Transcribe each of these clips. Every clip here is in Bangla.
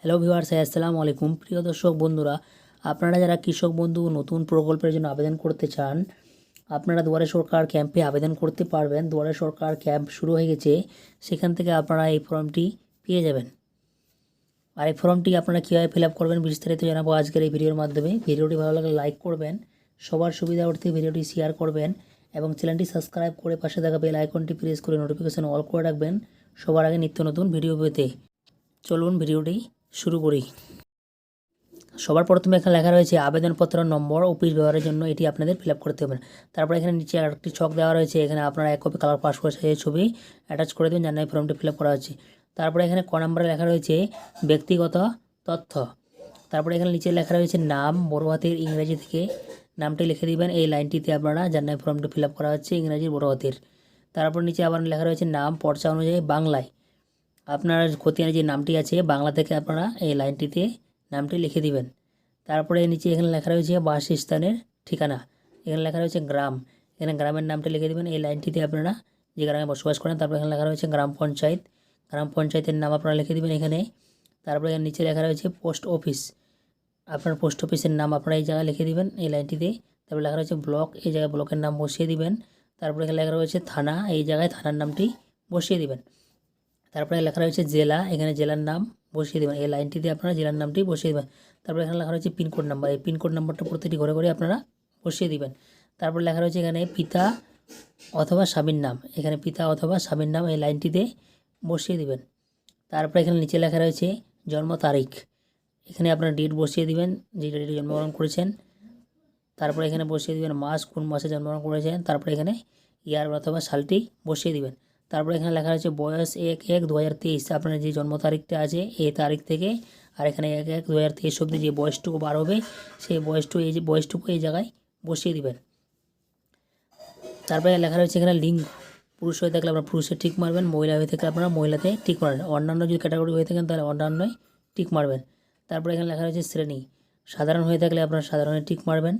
হ্যালো ভিউয়ার্স, আসসালামু আলাইকুম। প্রিয় দর্শক বন্ধুরা, আপনারা যারা কৃষক বন্ধু নতুন প্রকল্পের জন্য আবেদন করতে চান, আপনারা দুয়ারে সরকার ক্যাম্পে আবেদন করতে পারবেন। দুয়ারে সরকার ক্যাম্প শুরু হয়ে গেছে, সেখান থেকে আপনারা এই ফর্মটি পেয়ে যাবেন। আর এই ফর্মটি আপনারা কীভাবে ফিল আপ করবেন বিস্তারিত জানাবো আজকের এই ভিডিওর মাধ্যমে। ভিডিওটি ভালো লাগলে লাইক করবেন, সবার সুবিধার্থে ভিডিওটি শেয়ার করবেন এবং চ্যানেলটি সাবস্ক্রাইব করে পাশে থাকা বেল আইকনটি প্রেস করে নোটিফিকেশন অল করে রাখবেন সবার আগে নিত্য নতুন ভিডিও পেতে। চলুন ভিডিওটি শুরু করি। সবার প্রথমে এখানে লেখা রয়েছে আবেদনপত্র নম্বর অফিস ব্যবহারের জন্য, এটি আপনাদের ফিল আপ করতে হবে। তারপরে এখানে নিচে আরেকটি ছক দেওয়া রয়েছে, এখানে আপনারা এক কপি কালার পাসপোর্ট সাইজের ছবি অ্যাটাচ করে দেবেন, জানাই ফর্মটি ফিল আপ করা হচ্ছে। তারপরে এখানে ক নম্বরে লেখা রয়েছে ব্যক্তিগত তথ্য। তারপরে এখানে নিচে লেখা রয়েছে নাম, বড় হাতের ইংরেজি থেকে নামটি লিখে দিবেন এই লাইনটিতে আপনারা, জানাই ফর্মটি ফিল আপ করা হচ্ছে ইংরেজির বড় হাতের। তারপর নিচে আবার লেখা রয়েছে নাম পর্চা অনুযায়ী বাংলায় আপনার খতিয়ানে যে নামটি আছে বাংলা থেকে আপনারা এই লাইনটিতে নামটি লিখে দিবেন। তারপরে নিচে এখানে লেখা রয়েছে বাসস্থানের ঠিকানা, এখানে লেখা রয়েছে গ্রাম, এখানে গ্রামের নামটি লিখে দেবেন এই লাইনটিতে আপনারা যে গ্রামে বসবাস করেন। তারপরে এখানে লেখা রয়েছে গ্রাম পঞ্চায়েত, গ্রাম পঞ্চায়েতের নাম আপনারা লিখে দেবেন এখানে। তারপরে এখানে নিচে লেখা রয়েছে পোস্ট অফিস, আপনার পোস্ট অফিসের নাম আপনারা এই জায়গায় লিখে দিবেন এই লাইনটিতে। তারপরে লেখা রয়েছে ব্লক, এই জায়গায় ব্লকের নাম বসিয়ে দিবেন। তারপরে এখানে লেখা রয়েছে থানা, এই জায়গায় থানার নামটি বসিয়ে দিবেন। তারপরে লেখা রয়েছে জেলা, এখানে জেলার নাম বসিয়ে দেবেন এই লাইনটিতে আপনারা জেলার নামটি বসিয়ে দেবেন। তারপরে এখানে লেখা রয়েছে পিনকোড নাম্বার, এই পিনকোড নাম্বারটা প্রতিটি ঘরে ঘরে আপনারা বসিয়ে দিবেন। তারপর লেখা রয়েছে এখানে পিতা অথবা স্বামীর নাম, এখানে পিতা অথবা স্বামীর নাম এই লাইনটিতে বসিয়ে দিবেন। তারপরে এখানে নিচে লেখা রয়েছে জন্ম তারিখ, এখানে আপনারা ডেট বসিয়ে দিবেন যে ডেটে জন্মগ্রহণ করেছেন। তারপরে এখানে বসিয়ে দিবেন মাস, কোন মাসে জন্মগ্রহণ করেছেন। তারপরে এখানে ইয়ার অথবা সালটি বসিয়ে দিবেন। তারপরে এখানে লেখা রয়েছে বয়স 1/1/2023, আপনার যে জন্ম তারিখটা আছে এই তারিখ থেকে আর এখানে 1/1/2023 অবধি যে বয়সটুকু বার হবে সেই বয়সটুকু এই জায়গায় বসিয়ে দিবেন। তারপরে লেখা রয়েছে এখানে লিঙ্গ, পুরুষ হয়ে থাকলে আপনারা পুরুষে টিক মারবেন, মহিলা হয়ে থাকলে আপনারা মহিলাতে টিক মারবেন, অন্যান্য যদি ক্যাটাগরি হয়ে থাকেন তাহলে অন্যান্যই টিক মারবেন। তারপরে এখানে লেখা রয়েছে শ্রেণী, সাধারণ হয়ে থাকলে আপনারা সাধারণে টিক মারবেন,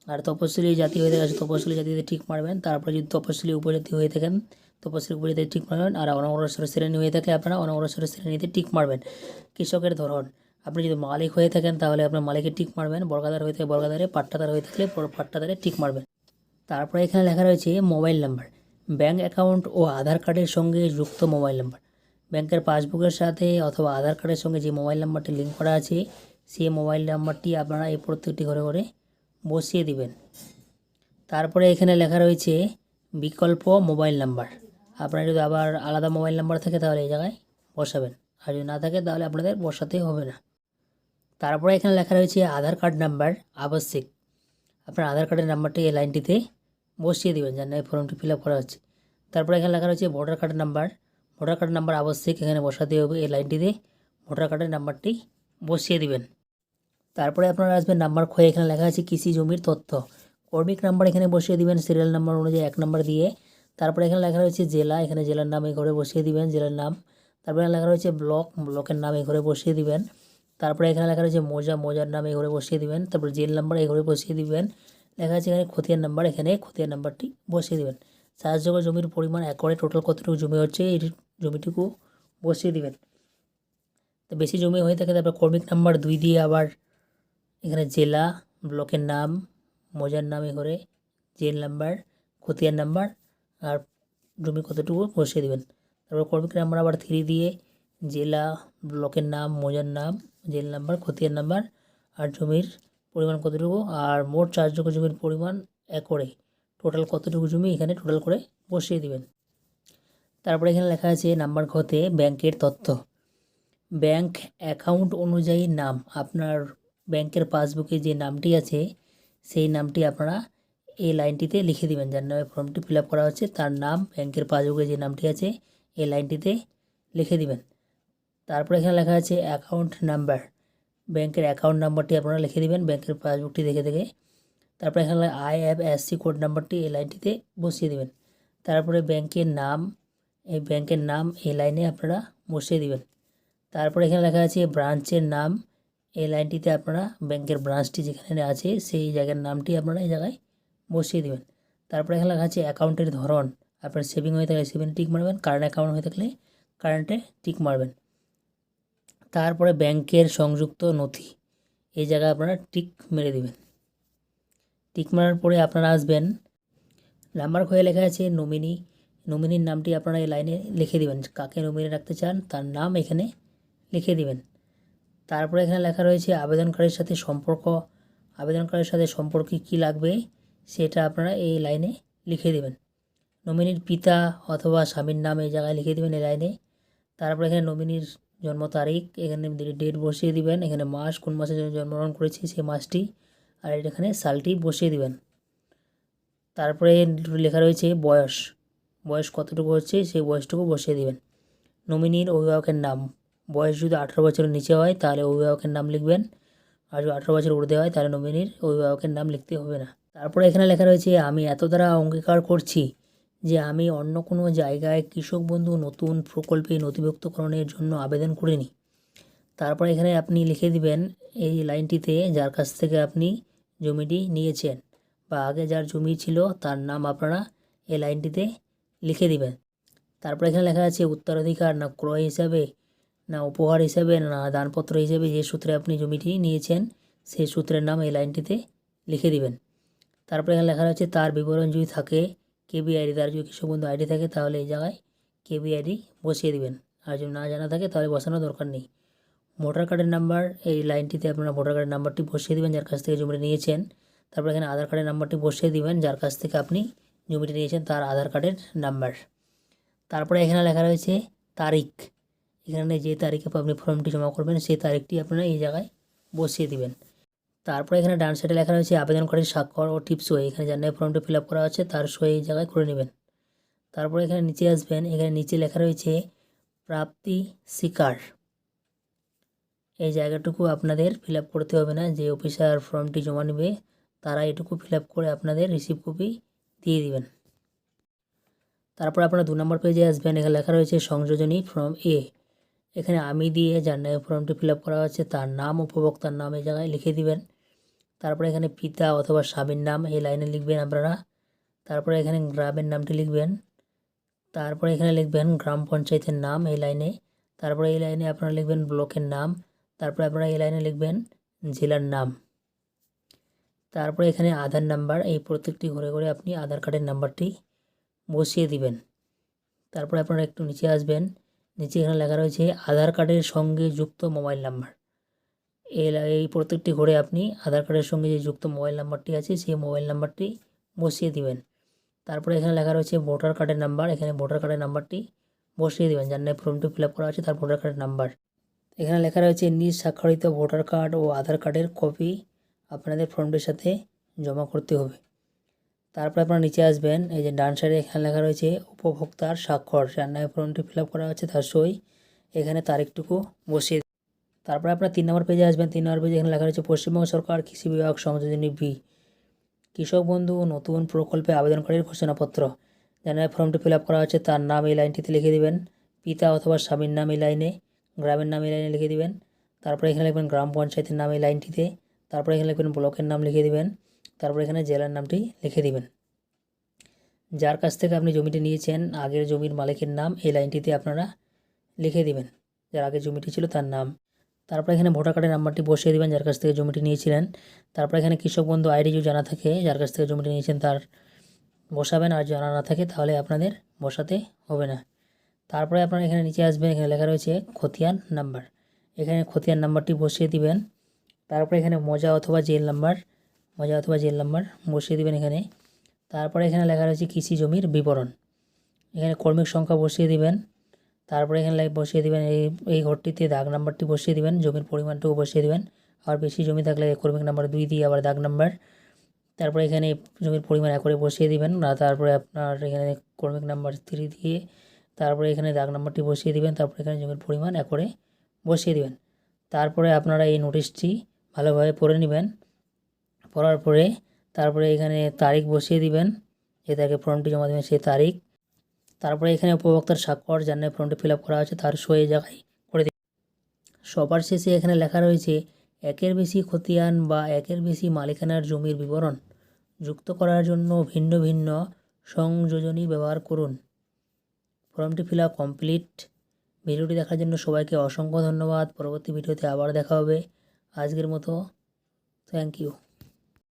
আর তপশিলি জাতি হয়ে থাকে তপশিলি জাতিতে ঠিক মারবেন। তারপরে যদি তপশিলি উপজাতি হয়ে থাকেন তপশিলি উপজাতিতে ঠিক মারবেন, আর অনগ্রসর শ্রেণী হয়ে থাকে আপনারা অনগ্রসর শ্রেণীতে ঠিক মারবেন। কৃষকের ধরন, আপনি যদি মালিক হয়ে থাকেন তাহলে আপনার মালিকে ঠিক মারবেন, বর্গাদার হয়ে থাকে বর্গাদারে, পাট্টাদার হয়ে থাকলে পাট্টাদারে ঠিক মারবেন। তারপরে এখানে লেখা রয়েছে মোবাইল নাম্বার, ব্যাঙ্ক অ্যাকাউন্ট ও আধার কার্ডের সঙ্গে যুক্ত মোবাইল নাম্বার, ব্যাংকের পাসবুকের সাথে অথবা আধার কার্ডের সঙ্গে যে মোবাইল নাম্বারটি লিঙ্ক করা আছে সেই মোবাইল নাম্বারটি আপনারা এই প্রত্যেকটি ঘরে ঘরে বসিয়ে দিবেন। তারপরে এখানে লেখা রয়েছে বিকল্প মোবাইল নাম্বার, আপনার যদি আবার আলাদা মোবাইল নাম্বার থাকে তাহলে এই জায়গায় বসাবেন, আর যদি না থাকে তাহলে আপনাদের বসাতে হবে না। তারপরে এখানে লেখা রয়েছে আধার কার্ড নাম্বার আবশ্যিক, আপনার আধার কার্ডের নাম্বারটি এই লাইনটিতে বসিয়ে দেবেন, যেন এই ফর্মটি ফিল আপ করা হচ্ছে। তারপরে এখানে লেখা রয়েছে ভোটার কার্ডের নাম্বার, ভোটার কার্ড নাম্বার আবশ্যিক, এখানে বসাতে হবে এই লাইনটিতে ভোটার কার্ডের নাম্বারটি বসিয়ে দিবেন। তারপরে আপনারা আসবেন নাম্বার ক্ষয়ে, এখানে লেখা আছে কৃষি জমির তথ্য, কর্মিক নাম্বার এখানে বসিয়ে দিবেন সিরিয়াল নাম্বার অনুযায়ী 1 নাম্বার দিয়ে। তারপরে এখানে লেখা রয়েছে জেলা, এখানে জেলার নাম এই ঘরে বসিয়ে দিবেন জেলার নাম। তারপরে লেখা রয়েছে ব্লক, ব্লকের নাম এই ঘরে বসিয়ে দিবেন। তারপরে এখানে লেখা রয়েছে মৌজা, মৌজার নাম এই ঘরে বসিয়ে দিবেন। তারপরে জেল নাম্বার এই ঘরে বসিয়ে দিবেন। লেখা আছে এখানে খতিয়ান নাম্বার, এখানে খতিয়ান নাম্বারটি বসিয়ে দিবেন। চাষযোগ্য জমির পরিমাণ একরে টোটাল কতটুকু জমি হচ্ছে এই জমিটুকু বসিয়ে দিবেন। তো বেশি জমি হয়ে থাকে তারপরে কর্মিক নাম্বার 2 দিয়ে আবার এখানে জেলা, ব্লকের নাম, মৌজার নাম এ করে জেল নাম্বার, খতিয়ান নাম্বার আর জমি কতটুকু বসিয়ে দেবেন। তারপর কর্মিক নাম্বার আবার 3 দিয়ে জেলা, ব্লকের নাম, মৌজার নাম, জেল নাম্বার, খতিয়ান নাম্বার আর জমির পরিমাণ কতটুকু, আর মোট চাষযোগ্য জমির পরিমাণ একরে টোটাল কতটুকু জমি এখানে টোটাল করে বসিয়ে দিবেন। তারপরে এখানে লেখা আছে নাম্বার ঘতে ব্যাংকের তথ্য, ব্যাংক অ্যাকাউন্ট অনুযায়ী নাম, আপনার ব্যাংকের পাসবুকে যে নামটি আছে সেই নামটি আপনারা এই লাইনটিতে লিখে দিবেন, যার নামে ফর্মটি ফিল আপ করা হচ্ছে তার নাম ব্যাংকের পাসবুকে যে নামটি আছে এই লাইনটিতে লিখে দিবেন। তারপরে এখানে লেখা আছে অ্যাকাউন্ট নাম্বার, ব্যাংকের অ্যাকাউন্ট নাম্বারটি আপনারা লিখে দিবেন ব্যাংকের পাসবুকটি দেখে দেখে। তারপরে এখানে IFSC কোড নাম্বারটি এই লাইনটিতে বসিয়ে দেবেন। তারপরে ব্যাংকের নাম, এই ব্যাংকের নাম এই লাইনে আপনারা বসিয়ে দিবেন। তারপরে এখানে লেখা আছে ব্রাঞ্চের নাম, এই লাইনটিতে আপনারা ব্যাংকের ব্রাঞ্চটি যেখানে আছে সেই জায়গার নামটি আপনারা এই জায়গায় বসিয়ে দেবেন। তারপরে এখানে লেখা আছে অ্যাকাউন্টের ধরন, আপনার সেভিং হয়ে থাকলে সেভিং টিক মারবেন, কারেন্ট অ্যাকাউন্ট হয়ে থাকলে কারেন্টে টিক মারবেন। তারপরে ব্যাংকের সংযুক্ত নথি, এই জায়গায় আপনারা টিক মেরে দেবেন। টিক মারার পরে আপনারা আসবেন নাম্বার ঘরে লেখা আছে নমিনি, নমিনির নামটি আপনারা এই লাইনে লিখে দেবেন। কাকে নমিনি রাখতে চান তার নাম এখানে লিখে দেবেন। তারপরে এখানে লেখা রয়েছে আবেদনকারীর সাথে সম্পর্ক, আবেদনকারীর সাথে সম্পর্কে কী লাগবে সেটা আপনারা এই লাইনে লিখে দেবেন। নমিনির পিতা অথবা স্বামীর নাম এই জায়গায় লিখে দেবেন এই লাইনে। তারপরে এখানে নমিনির জন্ম তারিখ, এখানে ডেট বসিয়ে দিবেন, এখানে মাস কোন মাসে জন্মগ্রহণ করেছি সেই মাসটি, আর এখানে সালটি বসিয়ে দিবেন। তারপরে লেখা রয়েছে বয়স, বয়স কতটুকু হচ্ছে সেই বয়সটুকু বসিয়ে দিবেন। নমিনির অভিভাবকের নাম, বয়স যদি 18 বছরের নিচে হয় তাহলে অভিভাবকের নাম লিখবেন, আর যদি 18 বছর ঊর্ধ্বে হয় তাহলে নমিনির অভিভাবকের নাম লিখতে হবে না। তারপরে এখানে লেখা রয়েছে আমি এত দ্বারা অঙ্গীকার করছি যে আমি অন্য কোনো জায়গায় কৃষক বন্ধু নতুন প্রকল্পে নথিভুক্তকরণের জন্য আবেদন করিনি। তারপরে এখানে আপনি লিখে দিবেন এই লাইনটিতে যার কাছ থেকে আপনি জমিটি নিয়েছেন বা আগে যার জমি ছিল তার নাম আপনারা এই লাইনটিতে লিখে দিবেন। তারপরে এখানে লেখা আছে উত্তরাধিকার না ক্রয় হিসাবে না উপহার হিসাবে না দানপত্র হিসাবে যে সূত্রে আপনি জমিটি নিয়েছেন সেই সূত্রের নাম এই লাইনটিতে লিখে দিবেন। তারপরে এখানে লেখা রয়েছে তার বিবরণ যদি থাকে কেবিআইডি, তার যদি কৃষক বন্ধু আইডি থাকে তাহলে এই জায়গায় কেবিআইডি বসিয়ে দিবেন, আর যদি না জানা থাকে তাহলে বসানোর দরকার নেই। ভোটার কার্ডের নাম্বার, এই লাইনটিতে আপনারা ভোটার কার্ডের নাম্বারটি বসিয়ে দেবেন যার কাছ থেকে জমিটি নিয়েছেন। তারপর এখানে আধার কার্ডের নাম্বারটি বসিয়ে দিবেন যার কাছ থেকে আপনি জমিটি নিয়েছেন তার আধার কার্ডের নাম্বার। তারপরে এখানে লেখা রয়েছে তারিখ, এখানে যে তারিখে আপনি ফর্মটি জমা করবেন সেই তারিখটি আপনারা এই জায়গায় বসিয়ে দিবেন। তারপরে এখানে ডান সাইডে লেখা রয়েছে আবেদনকারীর স্বাক্ষর ও টিপ সই, এখানে যার নামে ফর্মটি ফিল আপ করা আছে তার সই এই জায়গায় করে নেবেন। তারপরে এখানে নিচে আসবেন, এখানে নিচে লেখা রয়েছে প্রাপ্তি স্বীকার, এই জায়গাটুকু আপনাদের ফিল আপ করতে হবে না, যে অফিসার ফর্মটি জমা নেবে তারা এটুকু ফিল আপ করে আপনাদের রিসিভ কপি দিয়ে দিবেন। তারপর আপনারা 2 নম্বর পেজে আসবেন, এখানে লেখা রয়েছে সংযোজনী ফর্ম এ, এখানে আমি দিয়ে যার নামে ফর্মটি ফিল আপ করা হচ্ছে তার নাম উপভোক্তার নাম এই জায়গায় লিখে দিবেন। তারপরে এখানে পিতা অথবা স্বামীর নাম এই লাইনে লিখবেন আপনারা। তারপরে এখানে গ্রামের নামটি লিখবেন। তারপরে এখানে লিখবেন গ্রাম পঞ্চায়েতের নাম এই লাইনে। তারপরে এই লাইনে আপনারা লিখবেন ব্লকের নাম। তারপরে আপনারা এই লাইনে লিখবেন জেলার নাম। তারপরে এখানে আধার নাম্বার, এই প্রত্যেকটি ঘরে ঘরে আপনি আধার কার্ডের নাম্বারটি বসিয়ে দিবেন। তারপরে আপনারা একটু নিচে আসবেন, নিচে এখানে লেখা রয়েছে আধার কার্ডের সঙ্গে যুক্ত মোবাইল নাম্বার, এই প্রত্যেকটি ঘরে আপনি আধার কার্ডের সঙ্গে যে যুক্ত মোবাইল নাম্বারটি আছে সেই মোবাইল নাম্বারটি বসিয়ে দিবেন। তারপরে এখানে লেখা রয়েছে ভোটার কার্ডের নাম্বার, এখানে ভোটার কার্ডের নাম্বারটি বসিয়ে দেবেন যার নামে ফর্মটি ফিল আপ করা আছে তার ভোটার কার্ডের নাম্বার। এখানে লেখা রয়েছে নিজ স্বাক্ষরিত ভোটার কার্ড ও আধার কার্ডের কপি আপনাদের ফর্মটির সাথে জমা করতে হবে। তারপরে আপনারা নিচে আসবেন, এই যে ডান সাইডে এখানে লেখা রয়েছে উপভোক্তার স্বাক্ষর, যার নামে ফর্মটি ফিল আপ করা হচ্ছে তার সই, এখানে তারিখটুকু বসিয়ে। তারপরে আপনারা 3 নম্বর পেজে আসবেন, 3 নম্বর পেজে এখানে লেখা রয়েছে পশ্চিমবঙ্গ সরকার কৃষি বিভাগ সংযোজনী বি, কৃষক বন্ধু নতুন প্রকল্পে আবেদনকারীর ঘোষণাপত্র, যার নামে ফর্মটি ফিল আপ করা হচ্ছে তার নাম এই লাইনটিতে লিখে দেবেন, পিতা অথবা স্বামীর নাম এই লাইনে, গ্রামের নাম এই লাইনে লিখে দিবেন। তারপরে এখানে লিখবেন গ্রাম পঞ্চায়েতের নাম এই লাইনটিতে। তারপরে এখানে লিখবেন ব্লকের নাম লিখে দিবেন। তারপরে এখানে জেলার নামটি লিখে দিবেন। যার কাছ থেকে আপনি জমিটি নিয়েছেন আগের জমির মালিকের নাম এই লাইনটিতে আপনারা লিখে দিবেন, যার আগের জমিটি ছিল তার নাম। তারপরে এখানে ভোটার কার্ডের নাম্বারটি বসিয়ে দেবেন যার কাছ থেকে জমিটি নিয়েছিলেন। তারপরে এখানে কৃষক বন্ধু আইডি যদি জানা থাকে যার কাছ থেকে জমিটি নিয়েছেন তার বসাবেন, আর জানা না থাকে তাহলে আপনাদের বসাতে হবে না। তারপরে আপনারা এখানে নিচে আসবেন, এখানে লেখা রয়েছে খতিয়ান নাম্বার, এখানে খতিয়ান নাম্বারটি বসিয়ে দিবেন। তারপরে এখানে মৌজা অথবা জেল নাম্বার বসিয়ে দিবেন এখানে। তারপরে এখানে লেখা রয়েছে কৃষি জমির বিবরণ, এখানে কর্মিক সংখ্যা বসিয়ে দিবেন। তারপরে এখানে বসিয়ে দিবেন এই ঘরটিতে দাগ নাম্বারটি বসিয়ে দিবেন, জমির পরিমাণটুকু বসিয়ে দিবেন। আর বেশি জমি থাকলে কর্মিক নাম্বার 2 দিয়ে আবার দাগ নাম্বার। তারপরে এখানে জমির পরিমাণ 1 করে বসিয়ে দিবেন, আর তারপরে আপনার এখানে কর্মিক নাম্বার 3 দিয়ে তারপরে এখানে দাগ নাম্বারটি বসিয়ে দিবেন। তারপরে এখানে জমির পরিমাণ 1 করে বসিয়ে দিবেন। তারপরে আপনারা এই নোটিশটি ভালোভাবে পড়ে নেবেন। পড়ার পরে তারপরে এখানে তারিখ বসিয়ে দিবেন, যে তারিখে ফর্মটি জমা দেবেন সেই তারিখ। তারপরে এখানে উপভোক্তার স্বাক্ষর, যার নামে ফর্মটি ফিল আপ করা আছে তার সই জায়গায় করে দিন। সবার শেষে এখানে লেখা রয়েছে একের বেশি খতিয়ান বা একের বেশি মালিকানার জমির বিবরণ যুক্ত করার জন্য ভিন্ন ভিন্ন সংযোজনী ব্যবহার করুন। ফর্মটি ফিল আপ কমপ্লিট। ভিডিওটি দেখার জন্য সবাইকে অসংখ্য ধন্যবাদ। পরবর্তী ভিডিওতে আবার দেখা হবে। আজকের মতো থ্যাংক ইউ।